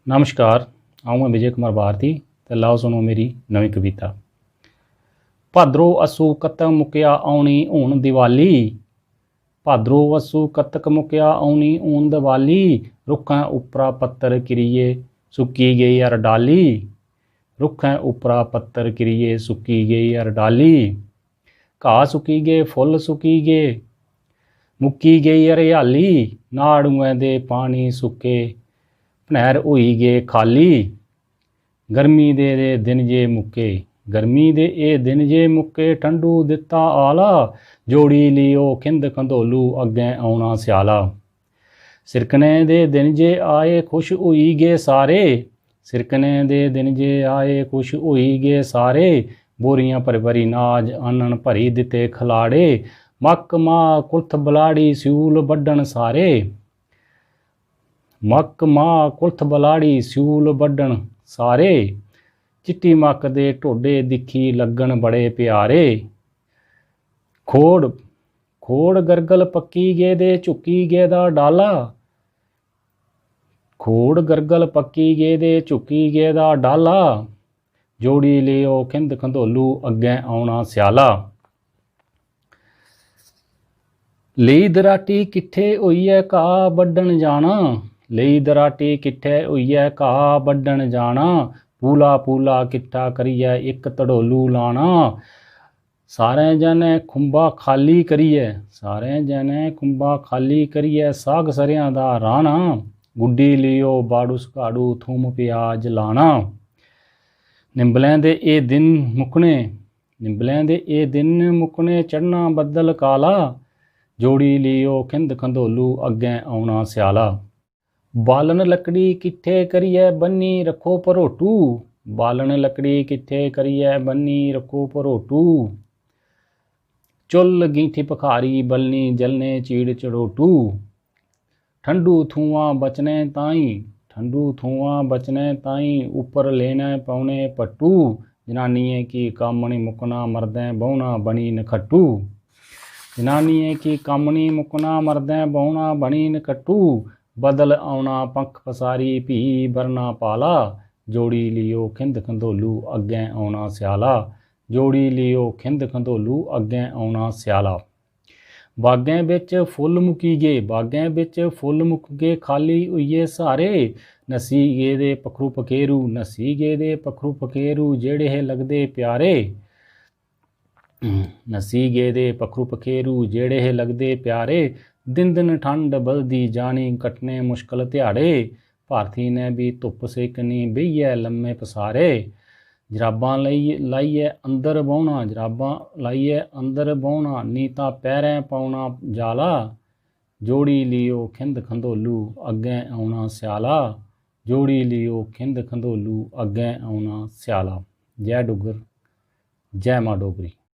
नमस्कार, आऊँ मैं विजय कुमार भारती ते लाओ सुनो मेरी नवी कविता। भाद्रो असू कतक मुक्या आउणी हूण दिवाली, भाद्रो असू कतक मुक्या आउणी हूण दिवाली, रुखां उपरा पत्तर किरिए सुक्की गई हर डाली, रुखां उपरा पत्तर किरिए सुक्की गई हर डाली, घाह सुक्की गए फुੱਲ सुक्की गए मुक्की गई हरियाली, नाड़ूएं दे पानी सुक्के भनैर होई गए खाली, गर्मी दे दिन जे मुक्के, गर्मी दे ए दिन जे मुक्के, ठंडू दिता आला, जोड़ी लियो खिंद खंदोलू अग्गें आउणा स्याला, सिरकने दे दिन जे आए खुश होई गए सारे, सिरकने दे दिन जे आए खुश होई गए सारे, बोरियां भरी भरी नाज आनन भरी दिते खलाड़े, मक मां कुल्थ बलाड़ी स्यूल बड्डन सारे, मक मां कुल्थ बलाड़ी स्यूल बड्डन सारे, चिट्टी मक दे ढोडे दिखी लगन बड़े प्यारे, खोड़ खोड़ गरगल पक्की गे दे झुकी गे दा डाला, खोड़ गरगल पक्की गे दे झुकी गे दा डाला, जोड़ी लियो खिंद खंदोलू अग्गें आउणा स्याला, लेई दराटी किट्ठे होइए घाह बड्डन जाना, लेई दराटी किट्ठे होइए घाह बड्डन जाना, पूला पूला किट्ठा करिए एक धड़ोलू लाना, सारे जने खुंबा खाली करिए, सारे जने खुंबा खाली करिए, साग सरेआं दा राहना, गुड्डी लियो बाड़ू सकाड़ू थूम प्याज लाना, निंबलें दे ए दिन मुकने, निंबलें दे ए दिन मुकने, चढ़ना बदल काला, जोड़ी लियो खिंद खंदोलू अग्गें आउणा स्याला, बालन लकड़ी किट्ठे करिए बन्नी रखो भरोटू, बालन लकड़ी किट्ठे करिए बन्नी रखो भरोटू, चुल गीठी पखारी बलनी जलने चीड़ चड़ोटू, ठंडू थूआं बचने ताई, ठंडू थूआं बचने ताई, ऊपर लेने पौने पट्टू, जनानिए की कामनी मुकना मर्दें बहुना बनी नखट्टू, जनानिए की कामनी मुकना मर्दें बहुना बनी नखट्टू, बदल आउणा पंख पसारी भी बरना पाला, जोड़ी लियो खिंद खंदोलू अग्गें आउणा स्याला, जोड़ी लियो खिंद खंदोलू अग्गें आउणा स्याला, बागें बिच फुੱਲ मुकी गए, बागें बिच फुੱਲ मुक गए खाली होइए सारे, नसी गे दे पखरू पखेरू, नसी गे दे पखरू पखेरू, जेड़े हे लगदे प्यारे, नसी गे दे पखरू पखेरू जेड़े हे लगदे प्यारे, दिन दिन ठंड बलदी जानी कटने मुश्किल ध्याड़े, भारती ने भी धुप सेकनी बेहिए लम्मे पसारे, जराबां लाइए अंदर बौहना, जराबां लाइए अंदर बौहना, नी तां पैरें पौना जाला, जोड़ी लियो खिंद खंदोलू अग्गें आउणा स्याला, जोड़ी लियो खिंद खंदोलू अग्गें आउणा स्याला। जय डुग्गर, जय मां डोगरी।